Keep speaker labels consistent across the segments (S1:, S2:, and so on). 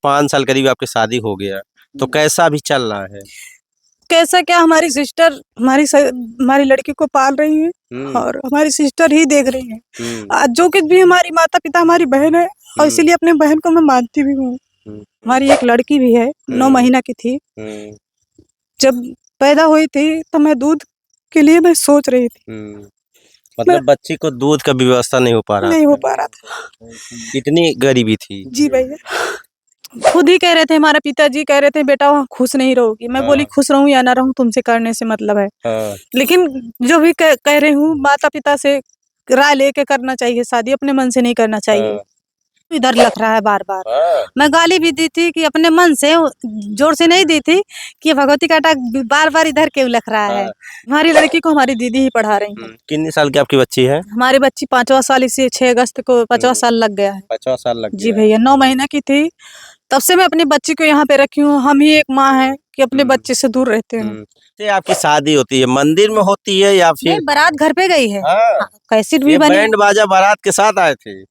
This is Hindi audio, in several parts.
S1: 5 साल करीब आपकी शादी हो गया, तो कैसा अभी चल रहा है?
S2: कैसा क्या, हमारी सिस्टर हमारी लड़की को पाल रही है और हमारी सिस्टर ही देख रही है। आज जो कुछ भी हमारी माता पिता, हमारी बहन है और इसीलिए अपने बहन को मैं मानती भी हूँ। हमारी एक लड़की भी है, 9 महीना की थी। जब पैदा हुई थी तो मैं दूध के लिए मैं सोच रही थी।
S1: मतलब बच्ची को दूध का व्यवस्था नहीं हो पा रहा
S2: नहीं हो पा रहा था,
S1: इतनी गरीबी थी।
S2: जी भैया। खुद ही कह रहे थे, हमारा पिताजी कह रहे थे बेटा वहाँ खुश नहीं रहोगी। मैं बोली खुश रहूं या ना रहूं तुमसे करने से मतलब है। लेकिन जो भी कह रही हूँ, माता पिता से राय लेके करना चाहिए शादी, अपने मन से नहीं करना चाहिए। इधर लग रहा है बार बार। मैं गाली भी दी थी कि अपने मन से, जोर से नहीं दी थी कि भगवती काटा, बार बार इधर क्यों लग रहा है। हमारी लड़की को हमारी दीदी ही पढ़ा रही है।
S1: कितने साल की आपकी बच्ची है?
S2: हमारी बच्ची 5वां साल, इसे 6 अगस्त को 5वां साल लग गया है।
S1: 5वां साल लग
S2: जी
S1: गया।
S2: भैया, 9 महीना की थी तब से मैं अपनी बच्ची को यहाँ पे रखी हूँ। हम ही एक माँ है कि अपने बच्चे से दूर रहते हैं।
S1: आपकी शादी होती है मंदिर में होती है या फिर?
S2: बारात घर पे गई है। कैसेट भी
S1: ये
S2: बनी।
S1: बैंड बाजा बारात के साथ आए थे?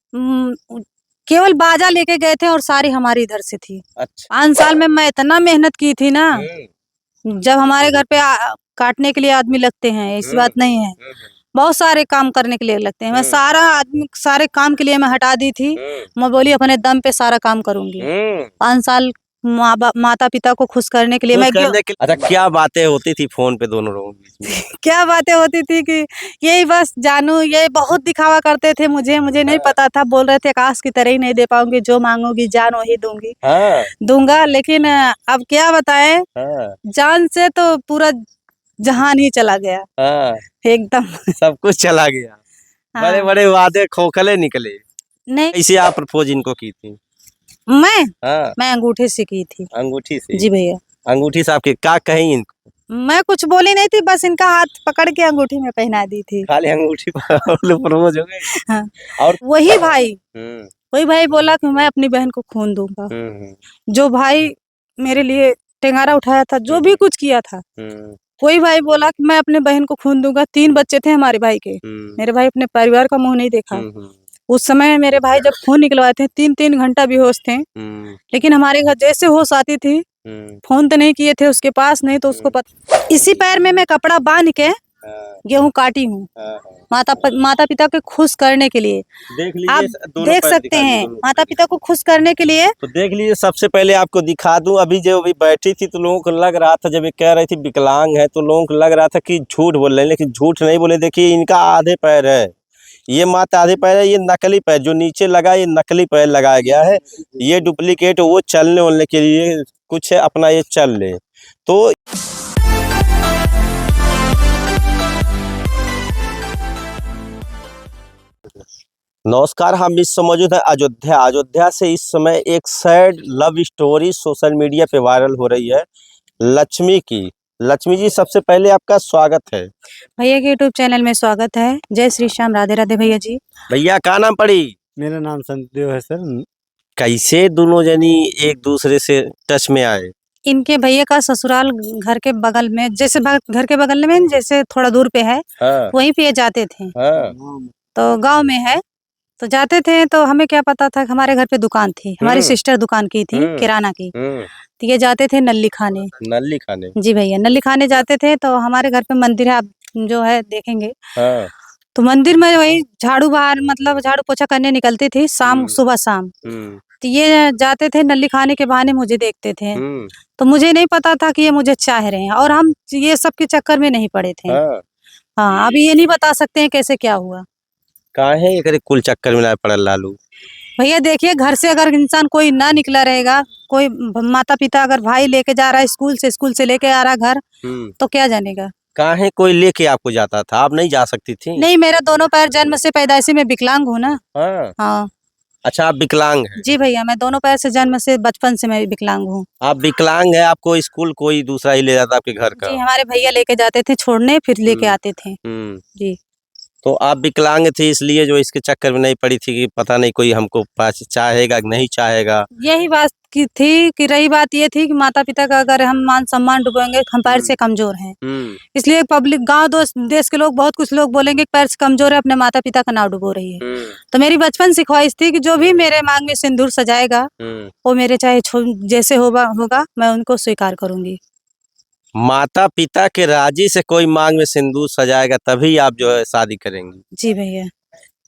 S2: केवल बाजा लेके गए थे और सारी हमारी इधर से थी।
S1: अच्छा।
S2: 5 साल में मैं इतना मेहनत की थी ना। जब हमारे घर पे काटने के लिए आदमी लगते हैं, ऐसी बात नहीं है, बहुत सारे काम करने के लिए लगते हैं। मैं सारे काम के लिए मैं हटा दी थी। मैं बोली अपने दम पे सारा काम करूंगी। 5 साल माता पिता को खुश करने के लिए मैं
S1: अच्छा, क्या बातें होती थी फोन पे दोनों लोगों के बीच में?
S2: क्या बातें होती थी कि यही बस जानू, ये बहुत दिखावा करते थे मुझे नहीं पता था। बोल रहे थे आकाश की तरह ही नहीं दे पाऊंगी, जो मांगोगी जान वही दूंगी। दूंगा, लेकिन अब क्या बताएं, जान से तो पूरा जहान ही चला गया। एकदम
S1: सब कुछ चला गया। बड़े बड़े वादे खोखले निकले।
S2: नहीं,
S1: इसे आप प्रपोज इनको की थी?
S2: मैं अंगूठे से की थी।
S1: अंगूठी से?
S2: जी भैया।
S1: अंगूठी से आपके क्या कहीं इनको?
S2: मैं कुछ बोली नहीं थी, बस इनका हाथ पकड़ के अंगूठी में पहना दी थी।
S1: खाली अंगूठी प्रपोज हो गई।
S2: हाँ।
S1: और
S2: वही भाई बोला कि मैं अपनी बहन को खून दूंगा। जो भाई मेरे लिए टेंगारा उठाया था, जो भी कुछ किया था, कोई भाई बोला कि मैं अपने बहन को खून दूंगा। 3 बच्चे थे हमारे भाई के। मेरे भाई अपने परिवार का मुंह नहीं देखा। उस समय मेरे भाई जब खून निकलवाए थे, 3-3 घंटा बेहोश थे। लेकिन हमारे घर जैसे होश आती थी, फोन तो नहीं किए थे उसके पास, नहीं तो उसको पता। इसी पैर में मैं कपड़ा बांध के गेहूं काटी हूँ, माता पिता को खुश करने के लिए। आप देख सकते हैं, माता पिता को खुश करने के लिए।
S1: तो देख लीजिए, सबसे पहले आपको दिखा दूं, अभी जो अभी बैठी थी तो लोगों को लग रहा था, जब ये कह रही थी विकलांग है तो लोगों को लग रहा था कि झूठ बोल रहे हैं, लेकिन झूठ नहीं बोले। देखिए इनका आधे पैर है, ये मात्र आधे पैर है। ये नकली पैर जो नीचे लगा, ये नकली पैर लगाया गया है। ये डुप्लीकेट, वो चलने वलने के लिए कुछ है, अपना ये चल ले। तो नमस्कार, हम इस समय मौजूद है अयोध्या से। इस समय एक sad love story social media पे वायरल हो रही है, लक्ष्मी की। लक्ष्मी जी, सबसे पहले आपका स्वागत है।
S2: भैया के यूट्यूब चैनल में स्वागत है। जय श्री श्याम, राधे राधे भैया जी।
S1: भैया का नाम पड़ी?
S3: मेरा नाम संतदेव है सर।
S1: कैसे दोनों जनी एक दूसरे से टच में आए?
S2: इनके भैया का ससुराल घर के बगल में, जैसे घर के बगल में जैसे थोड़ा दूर पे है। वहीं पे जाते थे। तो गांव में है, तो जाते थे। तो हमें क्या पता था, हमारे घर पे दुकान थी, हमारी सिस्टर दुकान की थी किराना की। तो ये जाते थे नल्ली खाने।
S1: नल्ली खाने? जी
S2: भैया, नल्ली खाने जाते थे। तो हमारे घर पे मंदिर है, आप जो है देखेंगे। तो मंदिर में वही झाड़ू बाहर, मतलब झाड़ू पोछा करने निकलती थी शाम, सुबह शाम। तो ये जाते थे नल्ली खाने के बहाने, मुझे देखते थे। तो मुझे नहीं पता था कि ये मुझे चाह रहे हैं, और हम ये सब के चक्कर में नहीं पड़े थे। हाँ, अभी ये नहीं बता सकते हैं कैसे क्या हुआ।
S1: काहे एकरे कुल चक्कर में पड़ल लालू?
S2: भैया देखिए, घर से अगर इंसान कोई ना निकला रहेगा, कोई माता पिता अगर भाई लेके जा रहा है स्कूल से लेके आ रहा घर, तो क्या जानेगा।
S1: काहे कोई लेके आपको जाता था, आप नहीं जा सकती थी?
S2: नहीं, मेरा दोनों पैर जन्म से, पैदाइशी में विकलांग हूँ ना। हाँ।
S1: अच्छा, आप विकलांग हैं? जी
S2: भैया, मैं दोनों पैर से जन्म से, बचपन से मैं विकलांग हूँ।
S1: आप विकलांग है, आपको स्कूल कोई दूसरा ही ले जाता आपके घर का?
S2: जी, हमारे भैया लेके जाते थे छोड़ने, फिर लेके आते थे। जी।
S1: तो आप विकलांग थी इसलिए जो इसके चक्कर में नहीं पड़ी थी कि पता नहीं कोई हमको पास चाहेगा कि नहीं चाहेगा।
S2: यही बात की थी कि रही बात ये थी कि माता पिता का अगर हम मान सम्मान डुबोएंगे, हम पैर से कमजोर हैं, इसलिए पब्लिक गांव देश के लोग बहुत कुछ लोग बोलेंगे कि पैर से कमजोर है, अपने माता पिता का नाम डुबो रही है। तो मेरी बचपन से ख्वाहिश थी कि जो भी मेरे मांग में सिंदूर सजाएगा वो मेरे चाहे जैसे होगा मैं उनको स्वीकार करूंगी।
S1: माता पिता के राजी से कोई मांग में सिंदूर सजाएगा तभी आप जो है शादी करेंगी।
S2: जी भैया।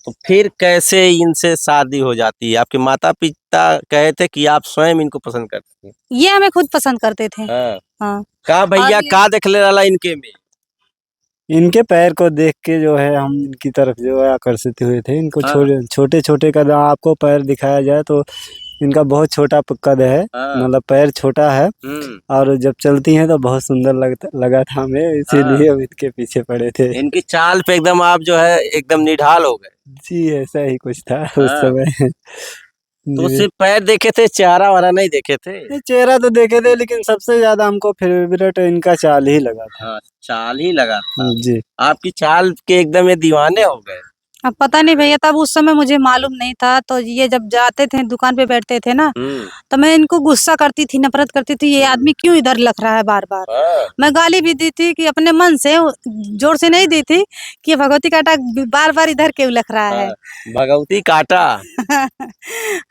S1: तो फिर कैसे इनसे शादी हो जाती है? आपके माता पिता कहे थे कि आप स्वयं इनको पसंद करती हैं?
S2: ये हमें खुद पसंद करते थे।
S1: हाँ।
S2: हाँ।
S1: का भैया का देख ले रहा इनके में?
S3: इनके पैर को देख के जो है हम इनकी तरफ जो है आकर्षित हुए थे। इनको छोटे छोटे कद, आपको पैर दिखाया जाए तो इनका बहुत छोटा कद है, मतलब पैर छोटा है और जब चलती हैं तो बहुत सुंदर लगा था हमें, इसीलिए हम इनके पीछे पड़े थे।
S1: इनकी चाल पे एकदम आप जो है एकदम निढाल हो गए।
S3: जी ऐसा ही कुछ था उस समय।
S1: तो सिर्फ पैर देखे थे, चेहरा वारा नहीं देखे थे?
S3: चेहरा तो देखे थे लेकिन सबसे ज्यादा हमको फेवरेट इनका चाल ही लगा था।
S1: चाल ही लगा था
S3: जी।
S1: आपकी चाल के एकदम ये दीवाने हो गए।
S2: अब पता नहीं भैया, तब उस समय मुझे मालूम नहीं था। तो ये जब जाते थे दुकान पे बैठते थे ना, तो मैं इनको गुस्सा करती थी, नफरत करती थी, ये आदमी क्यों इधर लग रहा है बार बार। मैं गाली भी दी थी कि अपने मन से, जोर से नहीं दी थी कि भगवती काटा बार बार इधर क्यों लग रहा है।
S1: भगवती काटा।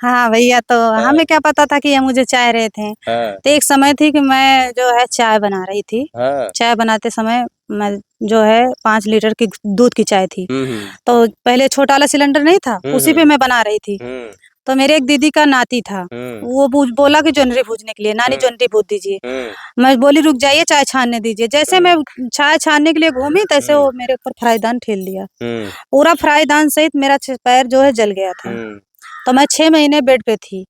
S2: हाँ भैया, तो हमें क्या पता था कि ये मुझे चाह रहे थे। तो एक समय थी कि मैं जो है चाय बना रही थी। चाय बनाते समय मैं जो है 5 लीटर की दूध की चाय थी। तो पहले छोटा वाला सिलेंडर नहीं था, उसी पे मैं बना रही थी। तो मेरे एक दीदी का नाती था, वो बोला कि जोनरी भूजने के लिए, नानी जोनरी भूज दीजिए। मैं बोली रुक जाइए, चाय छानने दीजिए। जैसे मैं चाय छानने के लिए घूमी तैसे वो मेरे ऊपर फ्राईदान ठेल दिया। पूरा फ्राईदान सहित मेरा पैर जो है जल गया था। तो मैं 6 महीने बेड पे थी,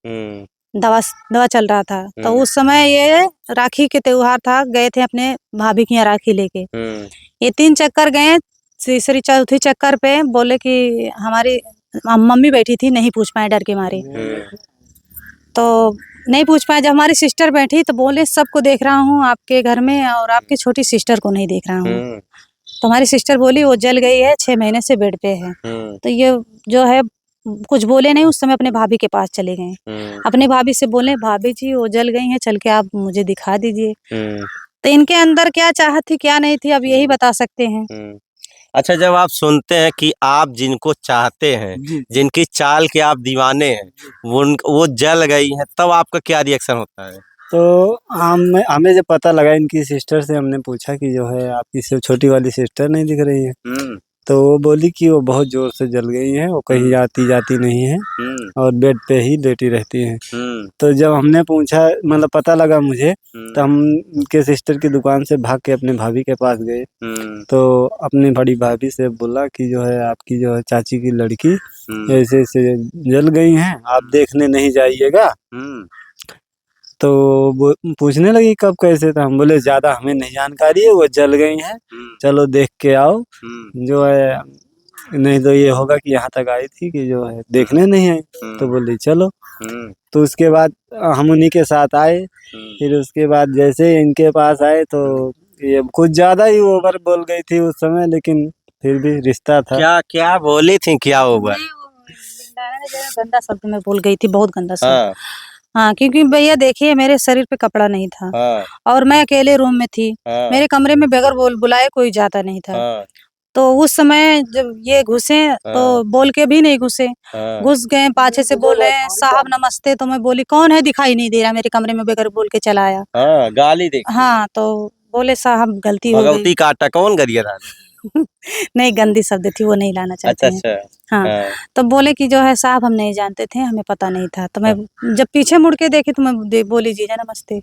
S2: दवा चल रहा था। तो उस समय ये राखी के त्योहार था, गए थे अपने भाभी के यहाँ राखी लेके। ये 3 चक्कर गए, तीसरी चौथी चक्कर पे बोले कि हमारी मम्मी बैठी थी, नहीं पूछ पाए डर के मारे। तो नहीं पूछ पाए। जब हमारी सिस्टर बैठी तो बोले सबको देख रहा हूँ आपके घर में और आपकी छोटी सिस्टर को नहीं देख रहा हूँ। तो हमारी सिस्टर बोली वो जल गई है, 6 महीने से बेड पे है। तो ये जो है कुछ बोले नहीं, उस समय अपने भाभी के पास चले गए। अपने भाभी से बोले भाभी जी वो जल गई हैं, चल के आप मुझे दिखा दीजिए। तो इनके अंदर क्या चाहत थी क्या नहीं थी अब यही बता सकते हैं।
S1: अच्छा, जब आप सुनते हैं कि आप जिनको चाहते हैं, जिनकी चाल के आप दीवाने हैं, वो जल गई हैं, तब आपका क्या रिएक्शन होता है?
S3: तो हमें जब पता लगा, इनकी सिस्टर से हमने पूछा कि जो है आपकी छोटी वाली सिस्टर नहीं दिख रही है। तो वो बोली कि वो बहुत जोर से जल गई है, वो कहीं आती जाती नहीं है और बेड पे ही लेटी रहती है। तो जब हमने पूछा, मतलब पता लगा मुझे, तो हम उनके सिस्टर की दुकान से भाग के अपने भाभी के पास गए। तो अपनी बड़ी भाभी से बोला कि जो है आपकी जो है चाची की लड़की ऐसे ऐसे जल गई हैं, आप देखने नहीं जाइएगा। तो वो पूछने लगी कब कैसे, था हम बोले ज्यादा हमें नहीं जानकारी है, वो जल गई हैं, चलो देख के आओ। जो है नहीं तो ये होगा कि यहाँ तक आई थी कि जो है देखने नहीं आई। तो बोली चलो। तो उसके बाद हम उन्हीं के साथ आए। फिर उसके बाद जैसे इनके पास आए तो ये कुछ ज्यादा ही ओवर बोल गई थी उस समय, लेकिन फिर भी रिश्ता था।
S1: क्या क्या बोली थी, क्या ओवर?
S2: गंदा शब्द में बोल गई थी, बहुत गंदा शब्द। हाँ, क्योंकि भैया देखिए मेरे शरीर पे कपड़ा नहीं था और मैं अकेले रूम में थी। मेरे कमरे में बगैर बुलाए कोई जाता नहीं था। तो उस समय जब ये घुसे तो बोल के भी नहीं घुसे, घुस गए, पाछे से बोले साहब नमस्ते। तो मैं बोली कौन है, दिखाई नहीं दे रहा, मेरे कमरे में बगैर बोल के चला आया।
S1: गाली दे।
S2: हाँ, तो बोले साहब गलती हो गई।
S1: भगवती काटा कौन गरिया
S2: नहीं, गंदी शब्द थी, वो नहीं लाना चाहते हैं। अच्छा। हाँ, तो बोले कि जो है साहब हम नहीं जानते थे, हमें पता नहीं था। तो मैं जब पीछे मुड़ के देखी तो मैं बोली जीजा नमस्ते।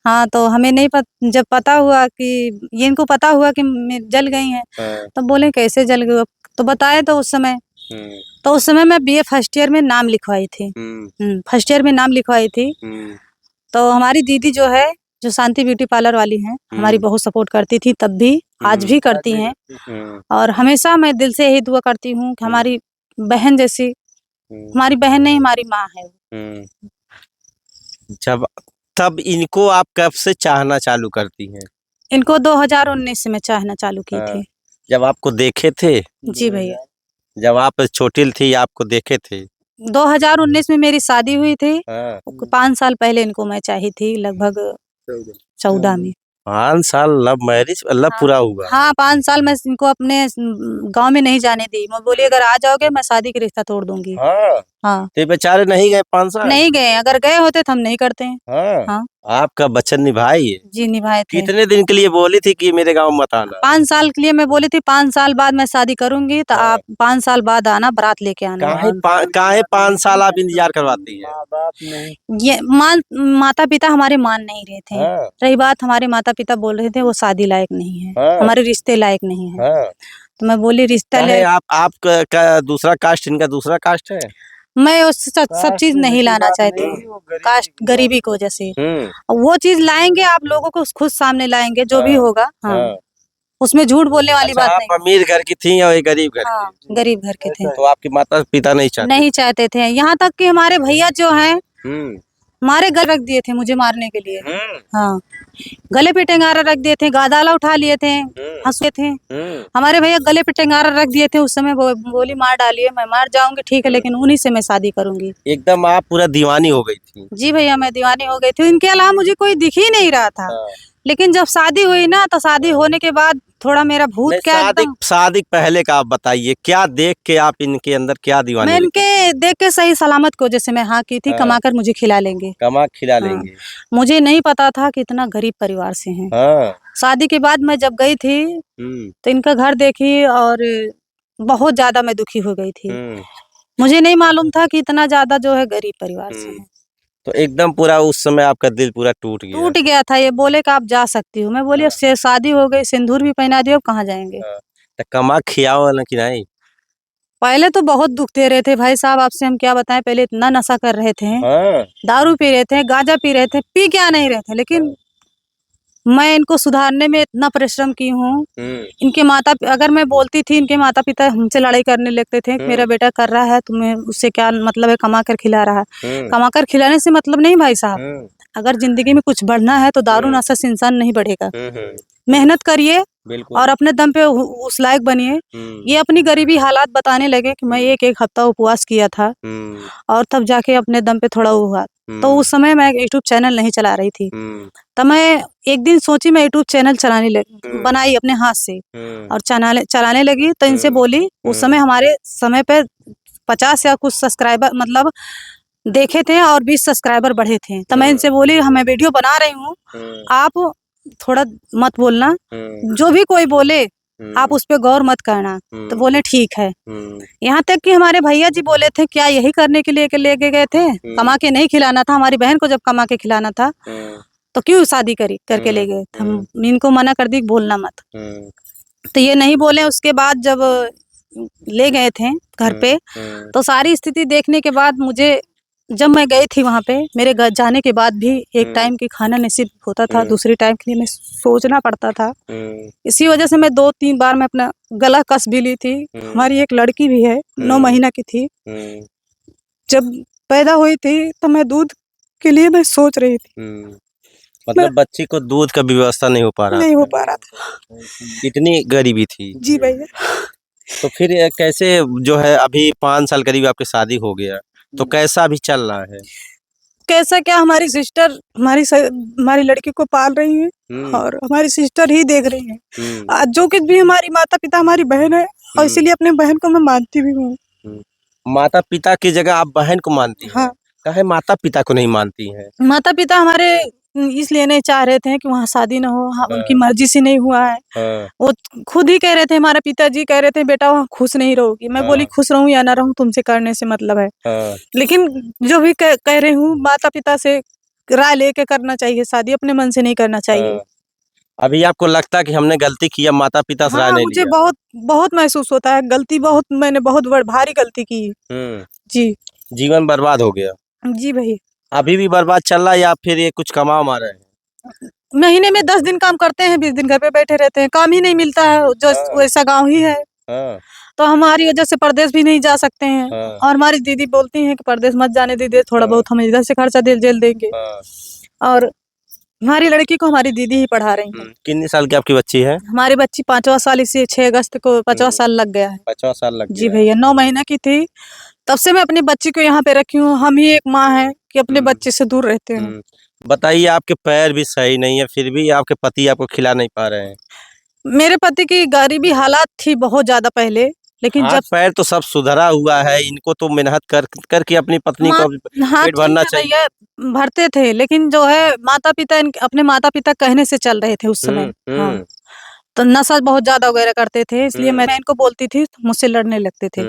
S2: हाँ, तो हमें नहीं जब पता हुआ कि ये इनको पता हुआ कि जल गई हैं, तो बोले कैसे जल गई, तो बताए। तो उस समय मैं BA फर्स्ट ईयर में नाम लिखवाई थी। फर्स्ट ईयर में नाम लिखवाई थी। तो हमारी दीदी जो है, जो शांति ब्यूटी पार्लर वाली हैं, हमारी बहुत सपोर्ट करती थी, तब भी आज भी करती हैं। और हमेशा मैं दिल से यही दुआ करती हूँ कि हमारी बहन जैसी, हमारी बहन नहीं हमारी माँ है।
S1: जब तब इनको आप कब से चाहना चालू करती हैं?
S2: इनको 2019 से मैं चाहना चालू की थी।
S1: जब आपको देखे थे,
S2: जी भैया।
S1: जब आप छोटी थी आपको देखे थे?
S2: 2019 में मेरी शादी हुई थी।
S1: हाँ।
S2: 5 साल पहले इनको मैं चाही थी, लगभग 14 में।
S1: 5 साल लव मैरिज लव
S2: हाँ।
S1: पूरा हुआ।
S2: हाँ, 5 साल मैं इनको अपने गाँव में नहीं जाने दी। मैं बोली अगर आ जाओगे मैं शादी का रिश्ता तोड़ दूंगी।
S1: हाँ।
S2: हाँ,
S1: तो ये बेचारे नहीं गए 5 साल?
S2: नहीं गए, अगर गए होते तो हम नहीं करते हैं।
S1: हाँ।
S2: हाँ।
S1: आपका वचन निभाई है?
S2: जी निभाए थे।
S1: कितने दिन के लिए बोली थी कि मेरे गांव मत आना?
S2: 5 साल के लिए मैं बोली थी 5 साल बाद मैं शादी करूंगी तो
S1: हाँ।
S2: आप 5 साल बाद आना, बारात लेके आना।
S1: काहे 5 साल आप इंतजार करवाती है?
S3: माँ बाप नहीं।
S2: ये माता पिता हमारे मान नहीं रहे थे।
S1: हाँ।
S2: रही बात, हमारे माता पिता बोल रहे थे वो शादी लायक नहीं है।
S1: हाँ।
S2: हमारे रिश्ते लायक नहीं है।
S1: हाँ।
S2: तो मैं बोली रिश्ता
S1: काहे
S2: ले,
S1: आप का दूसरा कास्ट, इनका दूसरा कास्ट है?
S2: मैं उस सब चीज नहीं लाना चाहती हूँ। कास्ट गरीबी की वजह से वो चीज लाएंगे, आप लोगों को खुद सामने लाएंगे जो भी
S1: हाँ।
S2: होगा। हाँ,
S1: हाँ।
S2: उसमें झूठ बोलने वाली
S1: अच्छा,
S2: बात
S1: आप
S2: नहीं।
S1: अमीर घर की थी या ये गरीब घर
S2: हाँ,
S1: की?
S2: गरीब घर के थे।
S1: तो आपके माता पिता नहीं चाहते?
S2: नहीं चाहते थे, यहाँ तक कि हमारे भैया जो हैं
S1: हम्म।
S2: मारे गले रख दिए थे मुझे मारने के लिए।
S1: हम्म।
S2: हाँ, गले पे टेंगारा रख दिए थे, गादाला उठा लिए थे, हंसते थे। हमारे भैया गले पे टेंगारा रख दिए थे उस समय। बोली मार डालिए, मैं मार जाऊंगी ठीक है, लेकिन उन्हीं से मैं शादी करूंगी।
S1: एकदम आप पूरा दीवानी हो गई थी?
S2: जी भैया, मैं दीवानी हो गई थी। इनके अलावा मुझे कोई दिख ही नहीं रहा था।
S1: हाँ।
S2: लेकिन जब शादी हुई ना, तो शादी होने के बाद थोड़ा मेरा भूत
S1: नहीं,
S2: क्या
S1: शादी
S2: एकदम,
S1: शादी पहले का आप बताइए, क्या देख के आप इनके अंदर क्या दीवानी
S2: मैं
S1: हुई थी?
S2: इनके देख के सही सलामत को जैसे मैं हाँ की थी,
S1: हाँ।
S2: कमा कर मुझे खिला लेंगे।
S1: कमा खिला
S2: हाँ।
S1: लेंगे।
S2: मुझे नहीं पता था कि इतना गरीब परिवार से हैं।
S1: हाँ।
S2: शादी के बाद मैं जब गई थी तो इनका घर देखी और बहुत ज्यादा मैं दुखी हो गई थी। मुझे नहीं मालूम था कि इतना ज्यादा जो है गरीब परिवार से है।
S1: तो एकदम पूरा उस समय आपका दिल पूरा टूट गया?
S2: टूट गया था। ये बोले कि आप जा सकती हो। मैं बोली अब से शादी हो गई, सिंदूर भी पहना दिया, अब कहाँ जाएंगे।
S1: तो कमा खियाओ ना कि नहीं?
S2: पहले तो बहुत दुख दे रहे थे भाई साहब, आपसे हम क्या बताएं। पहले इतना नशा कर रहे थे,
S1: हाँ।
S2: दारू पी रहे थे, गांजा पी रहे थे, पी क्या नहीं रहे थे, लेकिन मैं इनको सुधारने में इतना परिश्रम की हूँ। इनके अगर मैं बोलती थी, इनके माता पिता हमसे लड़ाई करने लगते थे। मेरा बेटा कर रहा है, तुम्हें उससे क्या मतलब है, कमा कर खिला रहा है। कमा कर खिलाने से मतलब नहीं भाई साहब। अगर जिंदगी में कुछ बढ़ना है तो दारू नशा से इंसान नहीं बढ़ेगा। मेहनत करिए और अपने दम पे उस लायक बनिए। ये अपनी गरीबी हालात बताने लगे कि मैं एक हफ्ता उपवास किया था और तब जाके अपने दम पे थोड़ा हुआ। तो उस समय मैं यूट्यूब चैनल नहीं चला रही थी। तो मैं एक दिन सोची मैं यूट्यूब चैनल चलाने लगी, बनाई अपने हाथ से और चलाने लगी। तो इनसे बोली, उस समय हमारे समय पे 50 या कुछ सब्सक्राइबर मतलब देखे थे और 20 सब्सक्राइबर बढ़े थे। तो मैं इनसे बोली मैं वीडियो बना रही हूँ, आप थोड़ा मत बोलना, जो भी कोई बोले आप उस पे गौर मत करना। तो बोले ठीक है। यहाँ तक कि हमारे भैया जी बोले थे क्या यही करने के लिए लेके गए थे, कमा के नहीं खिलाना था। हमारी बहन को जब कमा के खिलाना था तो क्यों शादी करके ले गए। हम इनको मना कर दी बोलना मत। तो ये नहीं बोले। उसके बाद जब ले गए थे घर पे, तो सारी स्थिति देखने के बाद मुझे, जब मैं गई थी वहाँ पे, मेरे घर जाने के बाद भी एक टाइम की खाना नसीब होता था, दूसरी टाइम के लिए मैं सोचना पड़ता था। इसी वजह से मैं 2-3 बार मैं अपना गला कस भी ली थी। हमारी एक लड़की भी है, 9 महीना की थी। जब पैदा हुई थी तो मैं दूध के लिए मैं सोच रही थी।
S1: मतलब बच्ची को दूध का व्यवस्था नहीं हो पा रहा
S2: था।
S1: इतनी गरीबी थी।
S2: जी भैया।
S1: तो फिर कैसे जो है अभी 5 साल करीब आपकी शादी हो गया, तो कैसा अभी चल रहा है?
S2: कैसा क्या, हमारी सिस्टर हमारी लड़की को पाल रही है और हमारी सिस्टर ही देख रही है। जो कुछ भी हमारी माता पिता, हमारी बहन है और इसीलिए अपने बहन को मैं मानती भी हूँ।
S1: माता पिता की जगह आप बहन को मानती हैं?
S2: हाँ।
S1: काहे माता पिता को नहीं मानती हैं?
S2: माता पिता हमारे इसलिए नहीं चाह रहे थे कि वहाँ शादी न हो। हाँ, उनकी मर्जी से नहीं हुआ है। वो खुद ही कह रहे थे, हमारे पिताजी कह रहे थे बेटा वहाँ खुश नहीं रहोगी। मैं बोली खुश रहूं या ना रहूं तुमसे करने से मतलब है। लेकिन जो भी कह रही हूँ, माता पिता से राय लेके करना चाहिए शादी, अपने मन से नहीं करना चाहिए।
S1: अभी आपको लगता है कि हमने गलती किया, माता पिता से राय नहीं
S2: मुझे
S1: लिया?
S2: बहुत महसूस होता है गलती, मैंने बहुत भारी गलती की। जी।
S1: जीवन बर्बाद हो गया?
S2: जी भैया।
S1: अभी भी बर्बाद चल रहा है या फिर ये कुछ कमा रहे हैं?
S2: महीने में 10 दिन काम करते हैं, 20 दिन घर पे बैठे रहते हैं, काम ही नहीं मिलता है। जो वैसा गांव ही है, तो हमारी वजह से परदेश भी नहीं जा सकते हैं। और हमारी दीदी बोलती हैं कि परदेश मत जाने दीजिए, थोड़ा बहुत हम इधर से खर्चा जेल देंगे। और हमारी लड़की को हमारी दीदी ही पढ़ा रही है।
S1: कितने साल की आपकी बच्ची है?
S2: हमारी बच्ची 5वां साल, इसे 6 अगस्त को 5वां साल लग गया है।
S1: 5वां साल लग
S2: जी
S1: गया।
S2: भैया, 9 महीने की थी तब से मैं अपनी बच्ची को यहाँ पे रखी हूँ। हम ही एक माँ है कि अपने बच्चे से दूर रहते हैं।
S1: बताइए, आपके पैर भी सही नहीं है, फिर भी आपके पति आपको खिला नहीं पा रहे हैं।
S2: मेरे पति की गरीबी हालात थी बहुत ज्यादा पहले, लेकिन
S1: हाथ
S2: जब
S1: पैर तो सब सुधरा हुआ है, इनको तो मेहनत करके अपनी पत्नी को
S2: हाँ
S1: पेट भरना चाहिए।
S2: भैया, भरते थे, लेकिन जो है माता पिता अपने माता पिता कहने से चल रहे थे उस समय। हाँ, तो नशा बहुत ज्यादा वगैरह करते थे, इसलिए मैं इनको बोलती थी, मुझसे लड़ने लगते थे।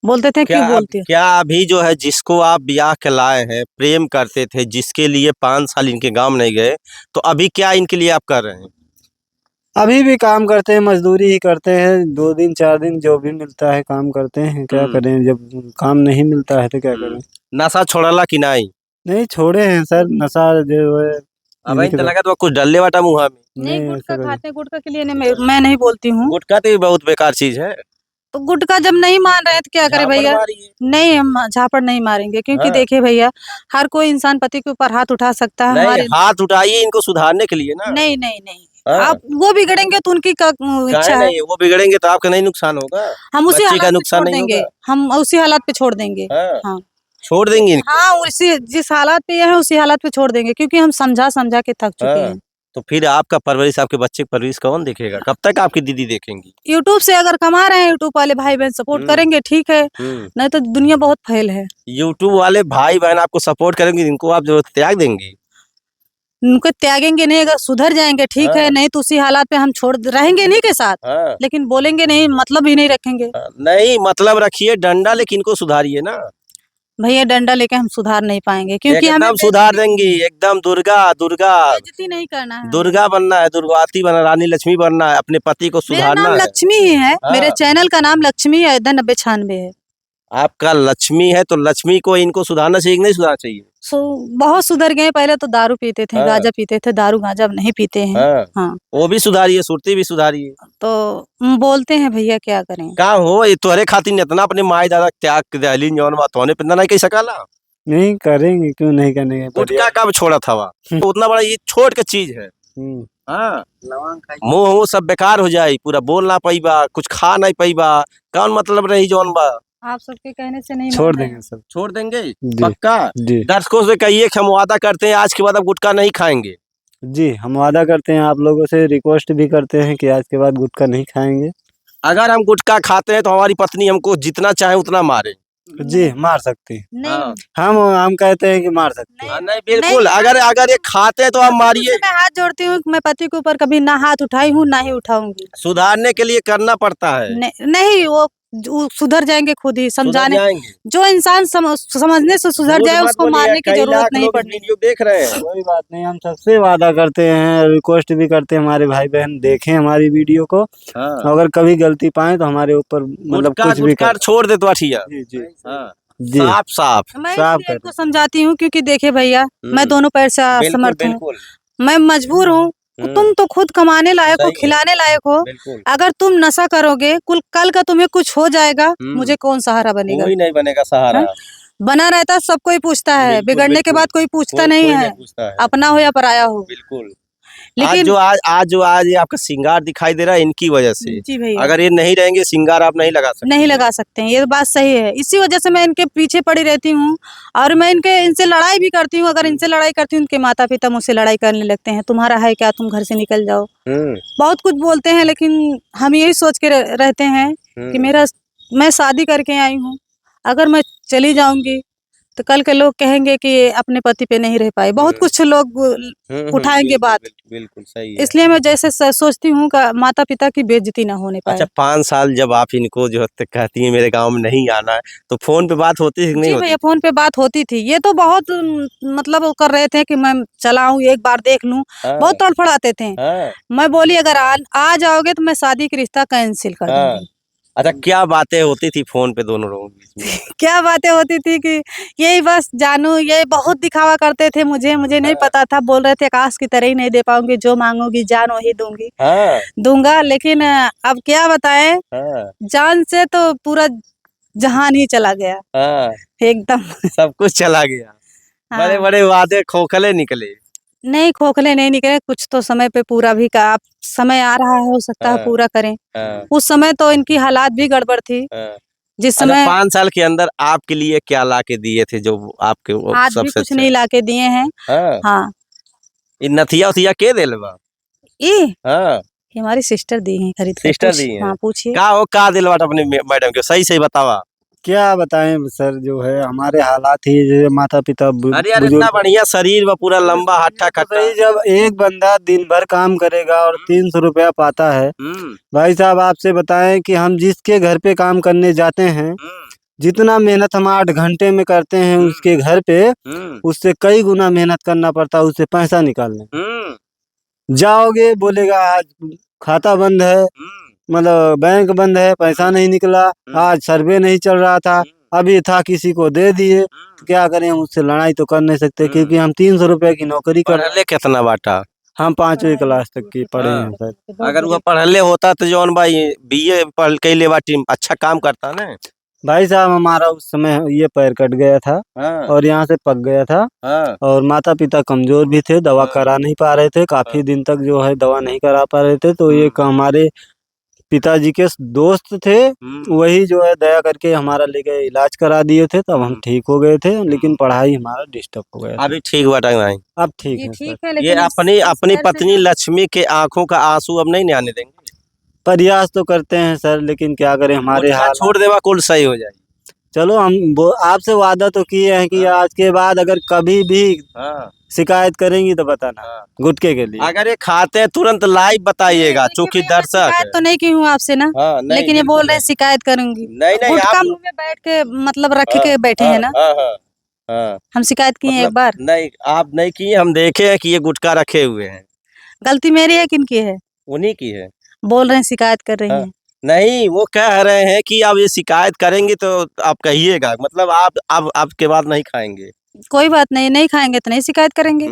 S2: बोलते थे क्यों बोलते हो?
S1: क्या अभी जो है जिसको आप ब्याह के लाए हैं, प्रेम करते थे, जिसके लिए 5 साल इनके गांव नहीं गए, तो अभी क्या इनके लिए आप कर रहे हैं?
S3: अभी भी काम करते हैं, मजदूरी ही करते हैं, 2 दिन 4 दिन जो भी मिलता है काम करते हैं। क्या करें, जब काम नहीं मिलता है तो क्या करें।
S1: नशा छोड़ला कि नहीं?
S3: नहीं छोड़े हैं सर, नशा जो है
S1: अब इन लगा तो कुछ डलने वाटा मुँह में।
S2: नहीं, गुटखा खाते, गुटखा के लिए मैं नहीं बोलती हूँ।
S1: गुटखा तो बहुत बेकार चीज है।
S2: तो गुटखा जब नहीं मान रहे तो क्या करे भैया? नहीं, हम झापड़ नहीं मारेंगे, क्योंकि
S1: हाँ।
S2: देखिए भैया, हर कोई इंसान पति के ऊपर हाथ उठा सकता है।
S1: नहीं, हाथ उठाइए इनको सुधारने के लिए ना।
S2: नहीं नहीं नहीं,
S1: हाँ।
S2: आप वो बिगड़ेंगे तो उनकी इच्छा है।
S1: नहीं, वो बिगड़ेंगे तो आपका नहीं नुकसान होगा,
S2: हम उसी
S1: बच्ची का
S2: हालात पे
S1: नुकसान
S2: छोड़
S1: नहीं
S2: देंगे,
S1: होगा।
S2: हम उसी हालात पे छोड़ देंगे।
S1: हाँ।
S2: हाँ,
S1: छोड़ देंगे इनको।
S2: हाँ, उसी जिस हालात पे ये है उसी हालात पे छोड़ देंगे, क्योंकि हम समझा समझा के थक चुके हैं।
S1: तो फिर आपका परवरिश, आपके बच्चे की परवरिश कौन देखेगा? कब तक आपकी दीदी देखेंगी?
S2: यूट्यूब से अगर कमा रहे हैं, यूट्यूब वाले भाई बहन सपोर्ट करेंगे, ठीक है, नहीं तो दुनिया बहुत फैल है।
S1: यूट्यूब वाले भाई बहन आपको सपोर्ट करेंगे, इनको आप जो त्याग देंगे?
S2: उनको त्यागेंगे नहीं, अगर सुधर जाएंगे ठीक है, नहीं तो उसी हालात पे हम छोड़ रहेंगे इन्हीं के साथ। लेकिन बोलेंगे नहीं, मतलब ही नहीं रखेंगे।
S1: नहीं, मतलब रखिए डंडा, लेकिन इनको सुधारिए ना।
S2: भैया, डंडा लेके हम सुधार नहीं पाएंगे, क्योंकि
S1: एकदम
S2: हमें
S1: सुधार देंगी, एकदम दुर्गा दुर्गा
S2: बेइज्जती नहीं करना है।
S1: दुर्गा बनना है, दुर्गावती बनना, रानी लक्ष्मी बनना है, अपने पति को
S2: मेरा
S1: सुधारना
S2: नाम
S1: है।
S2: लक्ष्मी ही है। मेरे चैनल का नाम लक्ष्मी अयोध्या 9096 है।
S1: आपका लक्ष्मी है तो लक्ष्मी को इनको सुधारना चाहिए कि नहीं सुधारना चाहिए?
S2: बहुत सुधर गए। पहले तो दारू पीते थे, गांजा पीते थे, दारू गांजा अब नहीं पीते हैं। हाँ,
S1: वो भी सुधारिए, सुरती भी सुधारिए।
S2: तो बोलते हैं भैया, क्या करें।
S1: का हो ये तोहरे खातिर इतना अपने माई दादा त्याग के दहलीन जौन बात होने पे नहीं कह सकाला।
S3: नहीं करेंगे, क्यों नहीं करेंगे।
S1: गुटखा कब छोड़ा था वहाँ? उतना बड़ा ये छोट के चीज है। हाँ, मुंह वो सब बेकार हो जाये, पूरा बोल ना पाईबा, कुछ खा नहीं पाईबा, कौन मतलब रही जौन बा।
S2: आप सबके कहने से नहीं
S3: छोड़ देंगे सब,
S1: छोड़ देंगे पक्का। दर्शकों से कहिए कि हम वादा करते हैं आज के बाद अब गुटखा नहीं खाएंगे।
S3: जी, हम वादा करते हैं, आप लोगों से रिक्वेस्ट भी करते हैं कि आज के बाद गुटखा नहीं खाएंगे।
S1: अगर हम गुटखा खाते हैं तो हमारी पत्नी हमको जितना चाहे उतना मारे।
S3: जी, मार सकती है।
S2: नहीं,
S3: हम कहते हैं कि मार सकते हैं।
S1: नहीं बिल्कुल, अगर ये खाते हैं तो हम मारिए।
S2: मैं हाथ जोड़ती हूँ, मैं पति के ऊपर कभी ना हाथ उठाई हूँ, ना ही उठाऊंगी।
S1: सुधारने के लिए करना पड़ता है।
S2: नहीं, वो सुधर जाएंगे खुद ही, समझाने। जो इंसान समझने से सुधर जाए उसको मारने की जरूरत नहीं पड़ती।
S1: वीडियो देख रहे हैं,
S3: कोई बात नहीं, हम सबसे वादा करते हैं, रिक्वेस्ट भी करते हैं, हमारे भाई बहन देखें हमारी वीडियो को। अगर कभी गलती पाए तो हमारे ऊपर मतलब कुछ भी कर
S1: छोड़ दे तो ठीक है।
S3: जी जी
S2: मैं इनको समझाती हूँ, क्योंकि देखिए भैया, मैं दोनों पैर से असमर्थ हूँ, मैं मजबूर हूँ। तुम तो खुद कमाने लायक हो, खिलाने लायक हो। अगर तुम नशा करोगे, कल का तुम्हें कुछ हो जाएगा, मुझे कौन सहारा बनेगा?
S1: कोई नहीं बनेगा सहारा।
S2: बना रहता सब कोई पूछता है, बिगड़ने के बाद कोई पूछता नहीं है, अपना हो या पराया हो।
S1: बिल्कुल।
S2: लेकिन
S1: आज ये आपका श्रृंगार दिखाई दे रहा है इनकी वजह से।
S2: जी भैया,
S1: अगर ये नहीं रहेंगे श्रृंगार आप नहीं लगा सकते।
S2: नहीं लगा सकते हैं, ये बात सही है। इसी वजह से मैं इनके पीछे पड़ी रहती हूँ, और मैं इनसे लड़ाई भी करती हूँ। अगर इनसे लड़ाई करती हूँ, इनके माता पिता मुझसे लड़ाई करने लगते हैं, तुम्हारा है क्या, तुम घर से निकल जाओ। बहुत कुछ बोलते हैं, लेकिन हम यही सोच के रहते हैं कि मैं शादी करके आई हूँ, अगर मैं चली जाऊंगी तो कल के लोग कहेंगे कि अपने पति पे नहीं रह पाए। बहुत कुछ लोग उठाएंगे बात।
S1: बिल्कुल सही है।
S2: इसलिए मैं जैसे सोचती हूँ कि माता पिता की बेइज्जती ना होने पाए।
S1: अच्छा, 5 साल जब आप इनको जो कहती हैं मेरे गांव में नहीं आना है, तो फोन पे बात होती है कि नहीं होती?
S2: भैया, फोन पे बात होती थी। ये तो बहुत मतलब वो कर रहे थे कि मैं चला आऊं, एक बार देख लूं। बहुत तड़फड़ाते थे। मैं बोली अगर आ जाओगे तो मैं शादी का रिश्ता कैंसिल कर दूंगी।
S1: अच्छा, क्या बातें होती थी फोन पे दोनों लोगों के बीच में?
S2: क्या बातें होती थी कि यही बस जानू, ये बहुत दिखावा करते थे। मुझे नहीं पता था। बोल रहे थे आकाश की तरह ही नहीं दे पाऊंगी, जो मांगोगी जान वही दूंगी। दूंगा, लेकिन अब क्या बताएं, जान से तो पूरा जहान ही चला गया। एकदम
S1: सब कुछ चला गया। बड़े बड़े वादे खोखले निकले।
S2: नहीं, खोखले नहीं निकले, कुछ तो समय पे पूरा भी का आप समय आ रहा है, हो सकता है
S1: हाँ।
S2: पूरा करें।
S1: हाँ,
S2: उस समय तो इनकी हालात भी गड़बड़ थी।
S1: हाँ।
S2: जिस
S1: अच्छा,
S2: समय
S1: 5 साल के अंदर आपके लिए क्या ला के दिए थे जो आपके वो
S2: आज भी
S1: सबसे
S2: कुछ
S1: अच्छा?
S2: नहीं लाके दिए हैं।
S1: हाँ,
S2: हाँ,
S1: ये नथिया उथिया के देले बा?
S2: ये
S1: हाँ,
S2: हमारी सिस्टर दी हैं खरीद कर।
S1: सिस्टर दी हैं।
S2: हाँ, पूछिए।
S1: का हो का दिल बात अपने मैडम के सही सही बतावा।
S3: क्या बताएं सर, जो है हमारे हालात ही जो माता पिता
S1: अरे यार, इतना
S3: बुजुर्ग।
S1: बढ़िया शरीर व पूरा लंबा हट्टा
S3: तो
S1: कट्टा।
S3: भाई जब एक बंदा दिन भर काम करेगा और 300 रुपया पाता है,
S1: हम्म,
S3: भाई साहब आपसे बताएं कि हम जिसके घर पे काम करने जाते हैं,
S1: हम्म,
S3: जितना मेहनत हम 8 घंटे में करते हैं उसके घर पे,
S1: हम्म,
S3: उससे कई गुना मेहनत करना पड़ता है उससे पैसा निकालने।
S1: हम्म,
S3: जाओगे बोलेगा आज खाता बंद है, मतलब बैंक बंद है, पैसा नहीं निकला, आज सर्वे नहीं चल रहा था, अभी था किसी को दे दिए, तो क्या करें, हम उससे लड़ाई तो कर नहीं सकते क्योंकि हम 300 रुपए की नौकरी कर रहे हैं।
S1: पढ़ले कितना बाटा?
S3: हम 5वीं क्लास तक की पढ़े
S1: हाँ।
S3: हैं सर।
S1: अगर वो पढ़ले होता तो जौन भाई बीए पढ़ के ले बाटी अच्छा काम करता ना।
S3: भाई साहब हमारा उस समय ये पैर कट गया था
S1: हाँ,
S3: और यहाँ से पक गया था,
S1: हाँ,
S3: और माता पिता कमजोर भी थे, दवा करा नहीं पा रहे थे, काफी दिन तक जो है दवा नहीं करा पा रहे थे, तो एक हमारे पिताजी के दोस्त थे, वही जो है दया करके हमारा लेके इलाज करा दिए थे, तब हम ठीक हो गए थे, लेकिन पढ़ाई हमारा डिस्टर्ब हो गया था।
S1: अभी ठीक बाटा नहीं?
S3: अब ठीक
S2: ये
S3: है सर।
S2: ठीक है,
S1: ये
S2: लेकिन
S1: अपनी अपनी
S2: इस
S1: पत्नी लक्ष्मी के आंखों का आंसू अब नहीं आने देंगे।
S3: प्रयास तो करते हैं सर, लेकिन क्या करें, हमारे
S1: गुटखा
S3: हाल।
S1: छोड़ देवा कुल सही हो जाएगी।
S3: चलो हम आपसे वादा तो किए हैं कि आज के बाद अगर कभी भी
S1: हाँ,
S3: शिकायत करेंगी तो बताना,
S1: हाँ।
S3: गुटखे के लिए।
S1: अगर ये खाते हैं तुरंत लाइव बताइएगा, चूंकि दर्शक
S2: शिकायत तो नहीं की हूँ आपसे ना,
S1: हाँ, नहीं,
S2: लेकिन ये
S1: बिल्कुल
S2: बोल रहे हैं
S1: नहीं।
S2: शिकायत करूंगी।
S1: नहीं, नहीं,
S2: गुटखा
S1: आप
S2: मुंह में बैठ के मतलब रख
S1: हाँ,
S2: के बैठे
S1: हाँ,
S2: हैं ना,
S1: हाँ, हाँ, हाँ।
S2: हम शिकायत किए हैं एक
S1: मतलब
S2: बार।
S1: नहीं, आप नहीं किए, हम देखे हैं कि ये गुटखा रखे हुए हैं।
S2: गलती मेरी है किनकी है?
S1: उन्हीं की है।
S2: बोल रहे हैं शिकायत कर रही
S1: हाँ।
S2: हैं।
S1: नहीं, वो कह रहे हैं कि अब ये शिकायत करेंगे तो आप कहिएगा, मतलब आप अब आपके बाद नहीं खाएंगे।
S2: कोई बात नहीं, नहीं खाएंगे तो नहीं शिकायत करेंगे,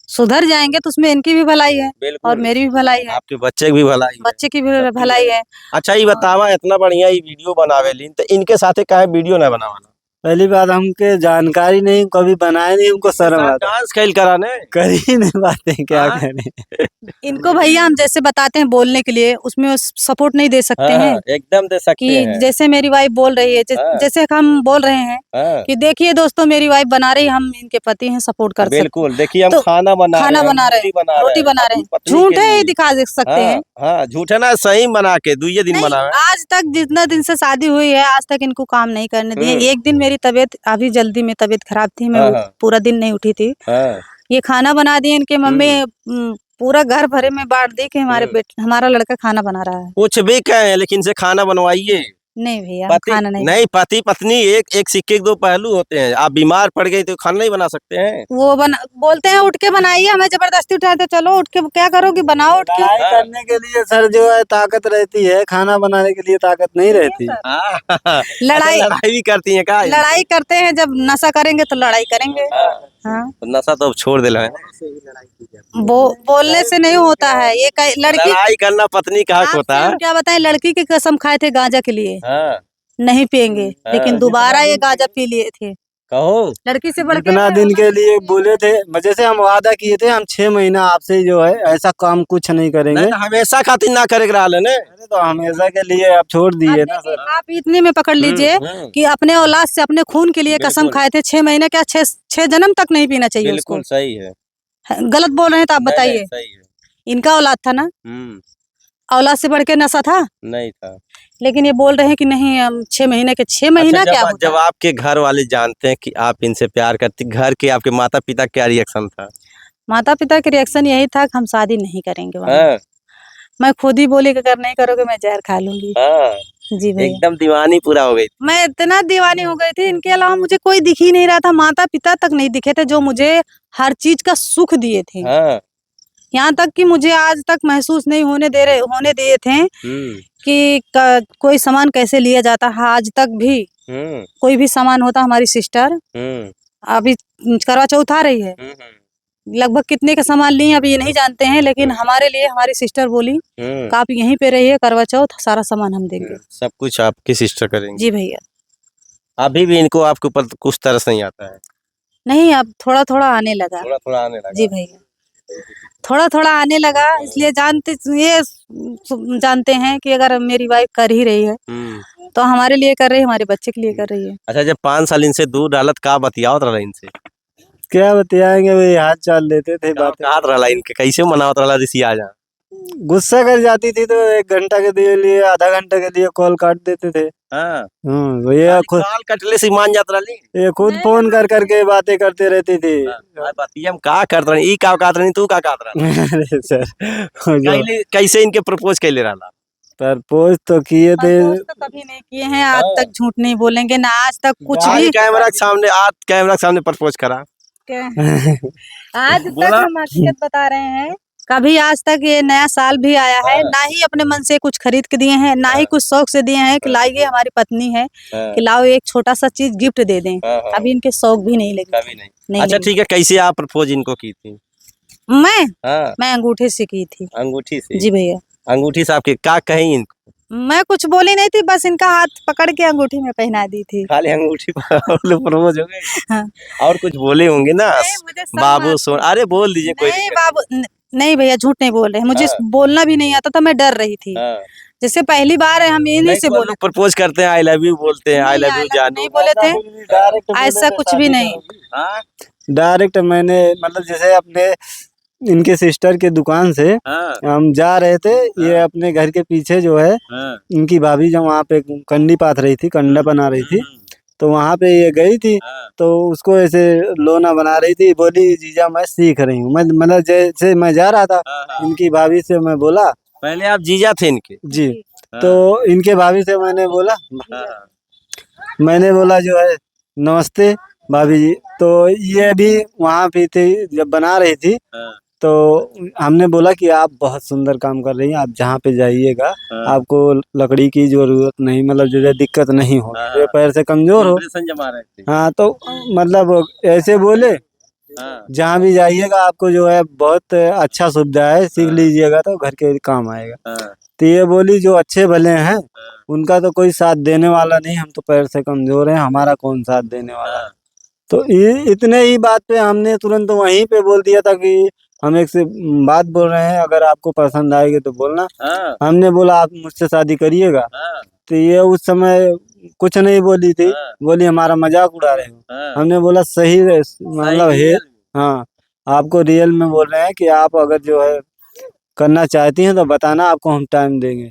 S2: सुधर जाएंगे तो उसमें इनकी भी भलाई है और
S1: बिल्कुल,
S2: मेरी भी भलाई है,
S1: आपके बच्चे की भी भलाई है।
S2: बच्चे की भी
S1: सबकी
S2: भलाई है।
S1: अच्छा, ये बतावा, इतना बढ़िया ये वीडियो बनावे लीन तो इनके साथे काहे वीडियो ना बनावाना?
S3: पहली बात हमके जानकारी नहीं, कभी बनाए नहीं, हमको शर्म आता,
S1: डांस खेल कराने।
S3: कर ही नहीं पाते, क्या
S1: हाँ?
S3: करें।
S2: इनको भैया हम जैसे बताते हैं बोलने के लिए, उसमें सपोर्ट नहीं दे सकते
S1: हाँ,
S2: हैं
S1: एकदम दे सकते
S2: कि
S1: हैं।
S2: जैसे मेरी वाइफ बोल रही है,
S1: हाँ।
S2: जैसे हम बोल रहे हैं
S1: हाँ,
S2: कि देखिए दोस्तों मेरी वाइफ बना रही, हम इनके पति हैं, सपोर्ट कर सकते
S1: बिल्कुल, देखिए हम
S2: तो
S1: खाना बना
S2: खाना
S1: रहे हैं,
S2: बना रहे
S1: रोटी बना
S2: हैं, रोटी
S1: रहे हैं
S2: बना रहे
S1: अपनी
S2: हैं,
S1: पत्नी
S2: झूठ
S1: के
S2: है ये
S1: लिए।
S2: दिखा दे सकते
S1: हाँ,
S2: हैं।
S1: हाँ, झूठ है ना, सही बना के दुइये दिन
S2: नहीं,
S1: बनावे।
S2: आज तक जितना दिन से शादी हुई है आज तक इनको काम नहीं करने दिए। एक दिन मेरी तबीयत अभी जल्दी में तबीयत खराब थी, मैं
S1: हाँ, हाँ,
S2: पूरा दिन नहीं उठी थी,
S1: हाँ,
S2: ये खाना बना दिए इनके मम्मी, पूरा घर भरे में बांट दी कि हमारा लड़का खाना बना रहा है।
S1: कुछ भी कहें लेकिन से खाना बनवाइए।
S2: नहीं भैया,
S1: पति
S2: खाना नहीं
S1: नहीं, पति पत्नी एक एक सिक्के के दो पहलू होते हैं। आप बीमार पड़ गई तो खाना नहीं बना सकते हैं।
S2: वो बोलते हैं उठ के बनाइए, हमें जबरदस्ती उठाते चलो उठ के, क्या करोगी बनाओ उठ के।
S3: लड़ाई करने के लिए सर जो है ताकत रहती है, खाना बनाने के लिए ताकत नहीं रहती।
S2: लड़ाई
S1: लड़ाई भी करती हैं का?
S2: लड़ाई करते हैं, जब नशा करेंगे तो लड़ाई करेंगे। हाँ,
S1: तो नशा तो अब छोड़ दिला है।
S2: बोलने से नहीं होता है ये लड़की।
S1: लड़ाई करना पत्नी का हक
S2: आपसे
S1: होता है।
S2: हम क्या बताएं, लड़की की कसम खाए थे गांजा के लिए,
S1: हाँ,
S2: नहीं पियेंगे, लेकिन
S1: हाँ।
S2: दोबारा ये गांजा पी लिए थे।
S1: कहो
S2: लड़की से बढ़ के
S3: इतना दिन के लिए बोले थे, जैसे हम वादा किए थे, हम 6 महीना आपसे जो है ऐसा काम कुछ नहीं करेंगे।
S1: नहीं, हमेशा खातिर ना करे रहा ने।
S3: अरे तो हमेशा के लिए आप छोड़ दिए ना सर।
S2: आप इतने में पकड़ लीजिए कि अपने औलाद से, अपने खून के लिए कसम
S1: बिल्कुल।
S2: खाए थे, 6 महीने क्या 6 जन्म तक नहीं पीना चाहिए उसको।
S1: बिल्कुल सही है।
S2: गलत बोल रहे हैं तो आप
S1: नहीं,
S2: बताइए।
S1: नहीं, सही है।
S2: इनका औलाद था ना, औलाद से बढ़ के नशा था,
S1: नहीं था।
S2: लेकिन ये बोल रहे हैं कि नहीं हम 6 महीने के 6 महीना
S1: अच्छा,
S2: क्या होता
S1: जब आपके घर वाले जानते हैं कि आप इनसे प्यार करती, घर के आपके माता पिता क्या रिएक्शन था?
S2: माता पिता के रिएक्शन यही था कि हम शादी नहीं करेंगे वहाँ।
S1: हाँ,
S2: मैं खुद ही बोली कि अगर नहीं करोगे मैं जहर खा लूंगी।
S1: हाँ,
S2: जी भैया,
S1: एकदम दीवानी पूरा हो गई।
S2: मैं इतना दीवानी हो गई थी, इनके अलावा मुझे कोई दिख ही नहीं रहा था, माता पिता तक नहीं दिखे थे जो मुझे हर चीज का सुख दिए थे।
S1: हाँ,
S2: यहाँ तक कि मुझे आज तक महसूस नहीं होने दिए थे कि कोई सामान कैसे लिया जाता है। आज तक भी कोई भी सामान होता, हमारी सिस्टर अभी करवा चौथ आ रही है, लगभग कितने का सामान लिए अभी ये नहीं जानते हैं, लेकिन हमारे लिए हमारी सिस्टर बोली कि आप यहीं पे रहिए, करवा चौथ सारा सामान हम देंगे।
S1: सब कुछ आपकी सिस्टर करेंगे।
S2: जी भैया,
S1: अभी भी इनको आपके ऊपर कुछ तरस नहीं आता है?
S2: नहीं अब थोड़ा थोड़ा आने लगा।
S1: थोड़ा थोड़ा आने लगा।
S2: जी भैया, थोड़ा थोड़ा आने लगा, इसलिए जानते हैं कि अगर मेरी वाइफ कर ही रही है तो हमारे लिए कर रही है, हमारे बच्चे के लिए कर रही है।
S1: अच्छा, जब 5 साल इनसे दूर रहलत का बतियावत रहला इनसे?
S3: क्या बताएंगे, वही हाथ चाल देते थे बातें।
S1: कहा रहला इनके, कैसे मनावत रहला रिसिया जा?
S3: गुस्सा कर जाती थी तो 1 घंटा के लिए, आधा घंटा के लिए कॉल काट देते थे।
S1: हाँ,
S3: भैया खुद
S1: काल कटले से मान जात रहली।
S3: ये खुद फोन कर करके बातें करते रहती थी।
S1: बतियम का करत रही, ई का कहत रही, तू का कहत रहा?
S3: अरे सर,
S1: कैसे इनके प्रपोज कैले रहला?
S3: प्रपोज तो किए थे।
S2: प्रपोज तो कभी नहीं किए हैं, आज तक झूठ नहीं बोलेंगे ना, आज तक कुछ भी।
S1: कैमरा के सामने, आज कैमरा के सामने प्रपोज करा।
S2: आज तक हम हकीकत बता रहे हैं, कभी आज तक ये नया साल भी आया है ना ही अपने मन से कुछ खरीद के दिए हैं, ना ही कुछ शौक से दिए हैं कि लाइए हमारी पत्नी है कि लाओ एक छोटा सा चीज गिफ्ट दे दें। कभी इनके शौक भी नहीं लगे।
S1: कभी नहीं। अच्छा ठीक है, कैसे आप प्रपोज इनको की थी?
S2: मैं अंगूठे से की थी।
S1: अंगूठी से? जी
S2: भैया,
S1: अंगूठी से आपके का कहीं इनको?
S2: मैं कुछ बोली नहीं थी, बस इनका हाथ पकड़ के अंगूठी में पहना दी थी।
S1: खाली अंगूठी प्रपोज हो गई?
S2: हाँ।
S1: और कुछ बोले होंगे ना, बाबू सोन, अरे बोल दीजिए कोई।
S2: नहीं बाबू, नहीं भैया झूठ नहीं बोल रहे, मुझे बोलना भी नहीं आता था, मैं डर रही थी। जैसे पहली बार है हम इन्हीं से बोले।
S1: प्रपोज करते हैं आई लव यू बोलते हैं, आई लव यू जानू,
S2: नहीं बोले थे, ऐसा कुछ भी नहीं।
S3: डायरेक्ट मैंने, मतलब जैसे अपने इनके सिस्टर के दुकान से हम जा रहे थे, ये अपने घर के पीछे जो है इनकी भाभी जब वहाँ पे कंडी पाथ रही थी, कंडा बना रही थी, तो वहाँ पे ये गई थी, तो उसको ऐसे लोना बना रही थी। बोली जीजा मैं सीख रही हूँ। मैं मतलब जैसे मैं जा रहा था, इनकी भाभी से मैं बोला,
S1: पहले आप जीजा थे इनके? जी।
S3: तो इनके भाभी से मैंने बोला जो है नमस्ते भाभी जी। तो ये भी वहाँ पे थी जब बना रही थी, तो हमने बोला कि आप बहुत सुंदर काम कर रही हैं, आप जहाँ पे जाइएगा आपको लकड़ी की जरूरत नहीं, मतलब जो है दिक्कत नहीं हो, ये पैर से कमजोर हो। हाँ, तो मतलब ऐसे बोले, जहाँ भी जाइएगा आपको जो है बहुत अच्छा सुविधा है, सीख लीजिएगा तो घर के काम आएगा। तो ये बोली जो अच्छे भले हैं उनका तो कोई साथ देने वाला नहीं, हम तो पैर से कमजोर हैं, हमारा कौन साथ देने वाला है। तो इतने ही बात पे हमने तुरंत वहीं पे बोल दिया था कि हम एक से बात बोल रहे हैं, अगर आपको पसंद आएगी तो बोलना। हमने बोला आप मुझसे शादी करिएगा। तो ये उस समय कुछ नहीं बोली थी, बोली हमारा मजाक उड़ा रहे हो। हमने बोला सही मतलब है, हाँ आपको रियल में बोल रहे हैं कि आप अगर जो है करना चाहती हैं तो बताना, आपको हम टाइम देंगे।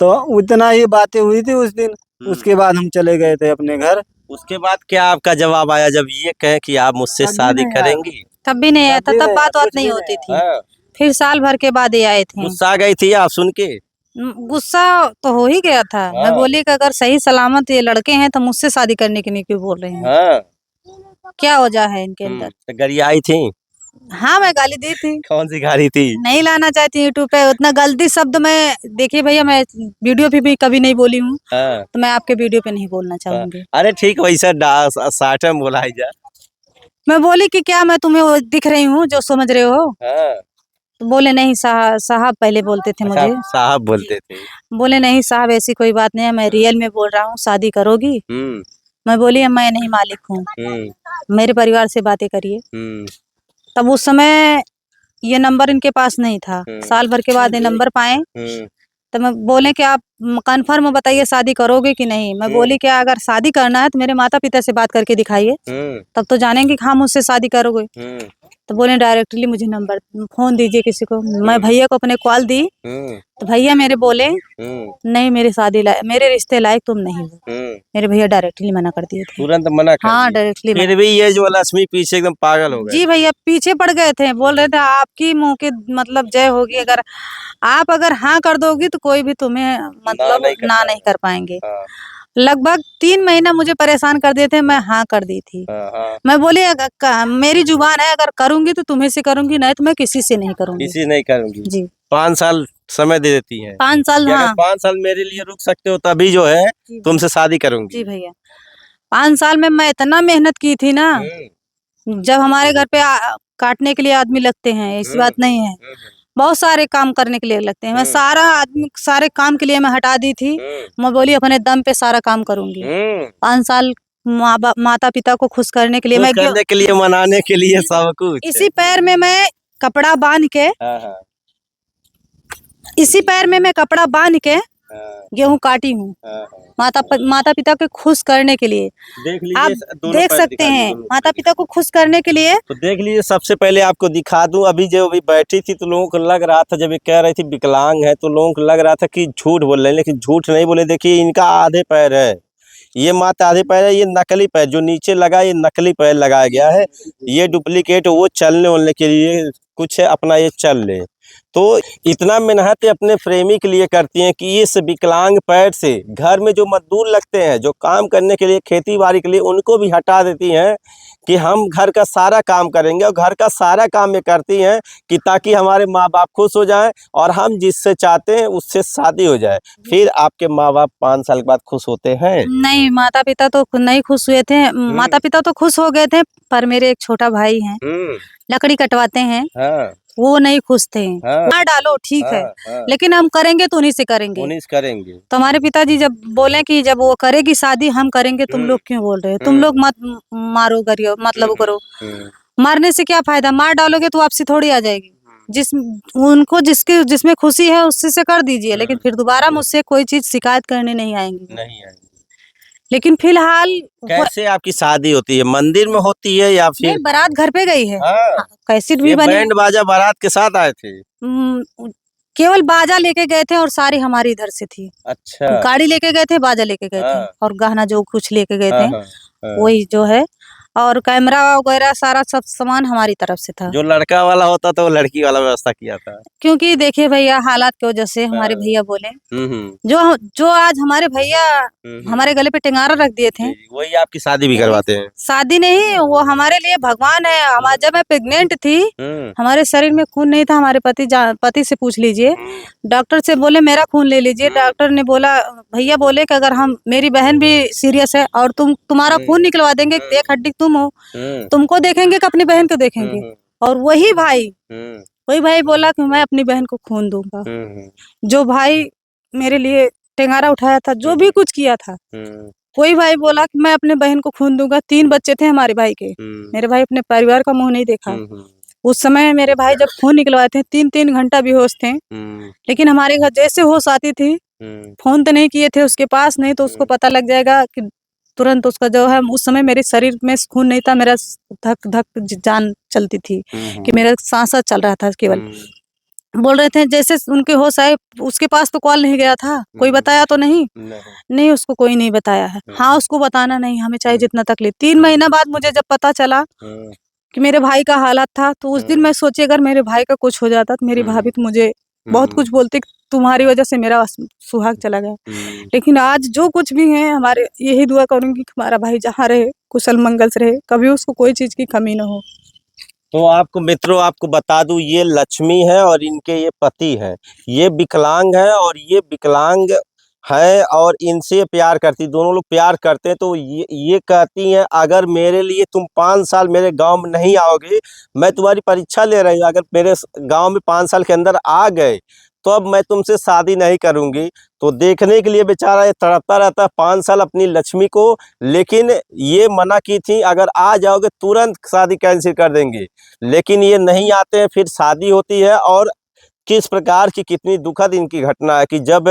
S3: तो उतना ही बातें हुई थी उस दिन। उसके बाद हम चले गए थे अपने घर।
S1: उसके बाद क्या आपका जवाब आया जब ये कहे कि आप मुझसे शादी करेंगी?
S2: तब भी नहीं आया था, तब बात नहीं होती थी। फिर साल भर के बाद ये आए थे।
S1: गुस्सा आ गई थी आप सुन के?
S2: गुस्सा तो हो ही गया था। मैं बोली कि अगर सही सलामत ये लड़के हैं तो मुझसे शादी करने के लिए क्यों बोल रहे हैं? क्या वजह है इनके अंदर?
S1: तो गरिया आई थी?
S2: हाँ, मैं गाली दी थी।
S1: कौन सी गाली थी? नहीं
S2: लाना चाहती यूट्यूब पे उतना गलती शब्द। मैं देखिए भैया, मैं वीडियो पे भी कभी नहीं बोली हूँ, तो मैं आपके वीडियो पे नहीं बोलना चाहूंगी।
S1: अरे ठीक, वैसा साटा में बोला जा।
S2: मैं बोली कि क्या मैं तुम्हें वो दिख रही हूँ जो समझ रहे हो? तो बोले नहीं साहब पहले बोलते थे मुझे।
S1: साहब बोलते थे? बोले
S2: नहीं साहब ऐसी कोई बात नहीं है, मैं रियल में बोल रहा हूँ, शादी करोगी? मैं बोली मैं नहीं मालिक हूँ, मेरे परिवार से बातें करिए। तब उस समय ये नंबर इनके पास नहीं था। साल भर के बाद ये नंबर पाए, तो मैं बोले कि आप कंफर्म बताइए शादी करोगे कि नहीं। मैं बोली कि अगर शादी करना है तो मेरे माता पिता से बात करके दिखाइए, तब तो जानेंगे कि हाँ मुझसे शादी करोगे। तो बोले डायरेक्टली मुझे नंबर फोन दीजिए किसी को। मैं भैया को अपने कॉल दी, तो भैया मेरे बोले नहीं मेरे रिश्ते लायक तुम नहीं हो। मेरे भैया डायरेक्टली मना कर दिए थे।
S1: तुरंत मना कर?
S2: हाँ डायरेक्टली।
S1: फिर भी ये जो लक्ष्मी पीछे एकदम पागल हो गए?
S2: जी भैया पीछे पड़ गए थे, बोल रहे थे आपकी मुंह की मतलब जय होगी, अगर आप हाँ कर दोगी तो कोई भी तुम्हें मतलब ना नहीं कर पाएंगे। लगभग 3 महीना मुझे परेशान कर दिए थे, मैं हाँ कर दी थी। मैं बोली मेरी जुबान है, अगर करूंगी तो तुम्हें से करूंगी, नहीं तो मैं किसी से नहीं करूंगी।
S1: किसी नहीं करूंगी? जी। 5 साल समय दे देती हैं?
S2: 5 साल। हाँ
S1: 5 साल मेरे लिए रुक सकते हो तभी जो है तुमसे शादी करूंगी।
S2: जी भैया 5 साल में मैं इतना मेहनत की थी ना, जब हमारे घर पे काटने के लिए आदमी लगते हैं, ऐसी बात नहीं है, बहुत सारे काम करने के लिए लगते हैं। मैं सारे काम के लिए मैं हटा दी थी। मैं बोली अपने दम पे सारा काम करूंगी। 5 साल माता पिता को खुश करने के लिए,
S1: मनाने के लिए सब कुछ।
S2: इसी पैर में मैं कपड़ा बांध के,
S1: हाँ हाँ
S2: इसी पैर में मैं कपड़ा बांध के
S1: हाँ
S2: गेहूं काटी हूँ,
S1: हाँ हाँ।
S2: माता पिता को खुश करने के लिए।
S1: देख
S2: आप
S1: लीजिए दोनों
S2: देख
S1: पैर
S2: सकते
S1: दिखा दीजिए,
S2: हैं,
S1: दोनों
S2: माता
S1: पैर
S2: पिता को खुश करने के लिए।
S1: तो देख लीजिए, सबसे पहले आपको दिखा दूं, अभी बैठी थी तो लोगों को लग रहा था, जब ये कह रही थी विकलांग है तो लोगों को लग रहा था कि झूठ बोल रहे हैं, लेकिन झूठ नहीं बोले। देखिए इनका आधे पैर है, ये मात्र आधे पैर है, ये नकली पैर जो नीचे लगा ये नकली पैर लगाया गया है, ये डुप्लीकेट वो चलने वलने के लिए कुछ है, अपना ये चल ले। तो इतना मेहनत अपने प्रेमी के लिए करती हैं कि इस विकलांग पैर से घर में जो मजदूर लगते हैं, जो काम करने के लिए, खेती बाड़ी के लिए, उनको भी हटा देती हैं कि हम घर का सारा काम करेंगे। और घर का सारा काम ये करती हैं कि ताकि हमारे माँ बाप खुश हो जाएं और हम जिससे चाहते हैं उससे शादी हो जाए। फिर आपके माँ बाप 5 साल के बाद खुश होते हैं?
S2: नहीं, माता पिता तो नहीं खुश हुए थे। माता पिता तो खुश हो गए थे, पर मेरे एक छोटा भाई हैं, लकड़ी कटवाते हैं,
S1: हाँ
S2: वो नहीं खुश थे।
S1: हाँ
S2: मार डालो ठीक है,
S1: हाँ
S2: लेकिन हम करेंगे तो उन्हीं से करेंगे।
S1: उन्नीस करेंगे।
S2: तो हमारे पिताजी जब बोले कि जब वो करेगी शादी हम करेंगे, तुम लोग क्यों बोल रहे हो? तुम लोग मत मारो, करियो, मतलब करो। मारने से क्या फायदा? मार डालोगे तो वापसी थोड़ी आ जाएगी। उनको जिसमें खुशी है उससे से कर दीजिए, लेकिन फिर दोबारा मुझसे कोई चीज शिकायत करने नहीं आएंगी।
S1: नहीं आएंगे।
S2: लेकिन फिलहाल
S1: कैसे आपकी शादी होती है? मंदिर में होती है या फिर?
S2: नहीं, बारात घर पे गई है।
S1: हाँ।
S2: कैसेट भी
S1: ये
S2: बनी।
S1: बैंड बाजा बारात के साथ आए थे?
S2: केवल बाजा लेके गए थे और सारी हमारी इधर से थी।
S1: अच्छा।
S2: गाड़ी लेके गए थे, बाजा लेके गए थे,
S1: हाँ।
S2: और गहना जो कुछ लेके गए
S1: हाँ,
S2: थे
S1: हाँ, हाँ।
S2: वही जो है, और कैमरा वगैरह सारा सब सामान हमारी तरफ से था।
S1: जो लड़का वाला होता था वो लड़की वाला व्यवस्था किया था।
S2: क्योंकि देखिए भैया, हालात की वजह से हमारे भैया बोले,
S1: हम्म।
S2: जो आज हमारे भैया हमारे गले पे टेंगारा रख दिए थे,
S1: वही आपकी शादी भी करवाते हैं?
S2: शादी नहीं, वो हमारे लिए भगवान है। हमारे जब मैं प्रेग्नेंट थी, हमारे शरीर में खून नहीं था। हमारे पति से पूछ लीजिए, डॉक्टर से बोले मेरा खून ले लीजिए। डॉक्टर ने बोला, भैया बोले कि अगर मेरी बहन भी सीरियस है और तुम्हारा खून निकलवा देंगे, एक हड्डी तुम हो, तुमको देखेंगे कि अपनी बहन को देखेंगे। और वही भाई बोला कि मैं अपनी बहन को खून दूंगा। जो भाई मेरे लिए टेंगारा उठाया था, जो भी कुछ किया था, कोई भाई बोला कि मैं अपने बहन को खून दूंगा। 3 बच्चे थे हमारे भाई के। मेरे भाई अपने परिवार का मुंह नहीं देखा। उस समय मेरे भाई जब खून निकलवाए थे, 3-3 घंटा बेहोश थे, लेकिन हमारे घर जैसे होश आती थी, फोन तो नहीं किए थे उसके पास, नहीं तो उसको पता लग जाएगा कि तुरंत उसका जो है। उस समय मेरे शरीर में खून नहीं था, मेरा धक धक जान चलती थी कि मेरा सांस चल रहा था। केवल बोल रहे थे, जैसे उनके होश आए, उसके पास तो कॉल नहीं गया था, कोई बताया तो नहीं, उसको कोई नहीं बताया है। हाँ, उसको बताना नहीं, हमें चाहे जितना तकलीफ। 3 महीना बाद मुझे जब पता चला कि मेरे भाई का हालत था, तो उस दिन मैं सोची अगर मेरे भाई का कुछ हो जाता तो मेरी भाभी तो मुझे बहुत कुछ बोलती, तुम्हारी वजह से मेरा सुहाग चला गया। लेकिन आज जो कुछ भी है, हमारे यही दुआ करूंगी कि हमारा भाई जहाँ रहे कुशल मंगल से रहे, कभी उसको कोई चीज की कमी ना हो।
S1: तो आपको मित्रों, आपको बता दूं, ये लक्ष्मी है और इनके ये पति हैं। ये विकलांग है और ये विकलांग है और इनसे प्यार करती, दोनों लोग प्यार करते हैं। तो ये कहती हैं, अगर मेरे लिए तुम 5 साल मेरे गांव में नहीं आओगे, मैं तुम्हारी परीक्षा ले रही हूँ, अगर मेरे गांव में 5 साल के अंदर आ गए तो अब मैं तुमसे शादी नहीं करूंगी। तो देखने के लिए बेचारा ये तड़पता रहता है 5 साल अपनी लक्ष्मी को, लेकिन ये मना की थी, अगर आ जाओगे तुरंत शादी कैंसिल कर देंगे। लेकिन ये नहीं आते हैं, फिर शादी होती है। और किस प्रकार की, कितनी दुखद इनकी घटना है कि जब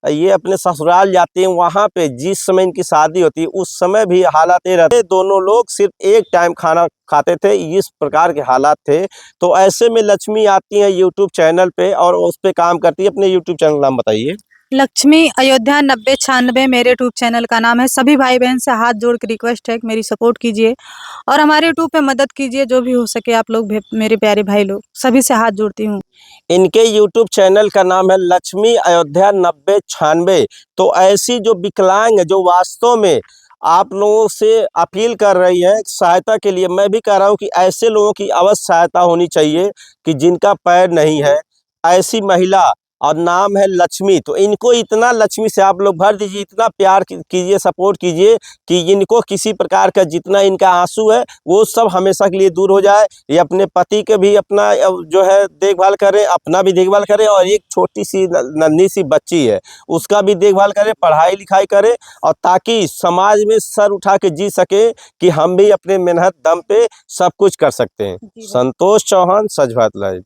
S1: ये अपने ससुराल जाते हैं, वहाँ पे जिस समय इनकी शादी होती है उस समय भी हालात ये रहते, दोनों लोग सिर्फ एक टाइम खाना खाते थे, इस प्रकार के हालात थे। तो ऐसे में लक्ष्मी आती हैं यूट्यूब चैनल पे और उस पे काम करती है। अपने यूट्यूब चैनल नाम बताइए।
S2: लक्ष्मी अयोध्या 9096 मेरे यूट्यूब चैनल का नाम है। सभी भाई बहन से हाथ जोड़ के रिक्वेस्ट है कि मेरी सपोर्ट कीजिए और हमारे यूट्यूब पे मदद कीजिए, जो भी हो सके। आप लोग मेरे प्यारे भाई लोग, सभी से हाथ जोड़ती हूँ।
S1: इनके यूट्यूब चैनल का नाम है लक्ष्मी अयोध्या 9096। तो ऐसी जो विकलांग है, जो वास्तव में आप लोगों से अपील कर रही है सहायता के लिए, मैं भी कह रहा हूँ कि ऐसे लोगों की अवश्य सहायता होनी चाहिए कि जिनका पैर नहीं है। ऐसी महिला और नाम है लक्ष्मी। तो इनको इतना लक्ष्मी से आप लोग भर दीजिए, इतना प्यार कीजिए, सपोर्ट कीजिए कि इनको किसी प्रकार का जितना इनका आंसू है वो सब हमेशा के लिए दूर हो जाए। ये अपने पति के भी अपना जो है देखभाल करें, अपना भी देखभाल करें, और एक छोटी सी नन्ही सी बच्ची है उसका भी देखभाल करें, पढ़ाई लिखाई करें, और ताकि समाज में सर उठा के जी सके कि हम भी अपने मेहनत दम पे सब कुछ कर सकते हैं। संतोष चौहान, सच बात लाइव।